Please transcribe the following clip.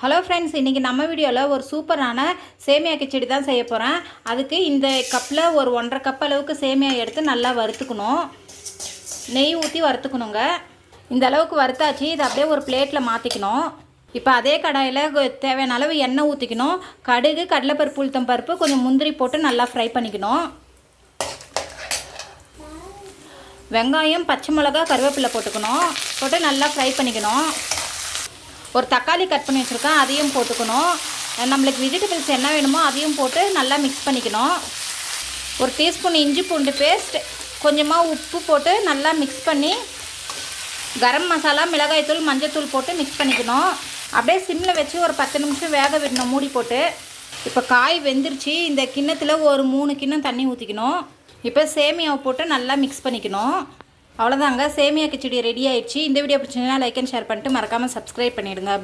Hello friends, இன்றைக்கி நம்ம வீடியோவில் ஒரு சூப்பரான சேமியா கிச்சடி தான் செய்ய போகிறேன். அதுக்கு இந்த கப்பில் ஒரு 1.5 கப் அளவுக்கு சேமியா எடுத்து நல்லா வறுத்துக்கணும். நெய் ஊற்றி வறுத்துக்கணுங்க. இந்த அளவுக்கு வறுத்தாச்சு. இதை அப்படியே ஒரு பிளேட்டில் மாற்றிக்கணும். இப்போ அதே கடாயில் தேவையான அளவு எண்ணெய் ஊற்றிக்கணும். கடுகு, கடலைப்பருப்பு, உளுத்தம் பருப்பு, கொஞ்சம் முந்திரி போட்டு நல்லா ஃப்ரை பண்ணிக்கணும். வெங்காயம், பச்சை மிளகா, கருவேப்பிலை போட்டுக்கணும். போட்டு நல்லா ஃப்ரை பண்ணிக்கணும். ஒரு தக்காளி கட் பண்ணி வச்சுருக்கேன், அதையும் போட்டுக்கணும். நம்மளுக்கு வெஜிடபிள்ஸ் என்ன வேணுமோ அதையும் போட்டு நல்லா மிக்ஸ் பண்ணிக்கணும். ஒரு டீஸ்பூன் இஞ்சி பூண்டு பேஸ்ட், கொஞ்சமாக உப்பு போட்டு நல்லா மிக்ஸ் பண்ணி கரம் மசாலா, மிளகாய்த்தூள், மஞ்சத்தூள் போட்டு மிக்ஸ் பண்ணிக்கணும். அப்படியே சிம்மில் வச்சு ஒரு 10 நிமிஷம் வேக விடணும் மூடி போட்டு. இப்போ காய் வெந்துருச்சு. இந்த கிண்ணத்தில் ஒரு 3 கிண்ணம் தண்ணி ஊற்றிக்கணும். இப்போ சேமியாவை போட்டு நல்லா மிக்ஸ் பண்ணிக்கணும். அவ்வளோதாங்க, சேமியா கிச்சடி ரெடி ஆயிடுச்சு. இந்த வீடியோ பிடிச்சிங்கன்னா லைக் அண்ட் ஷேர் பண்ணிட்டு மறக்காமல் சப்ஸ்கிரைப் பண்ணிவிடுங்க.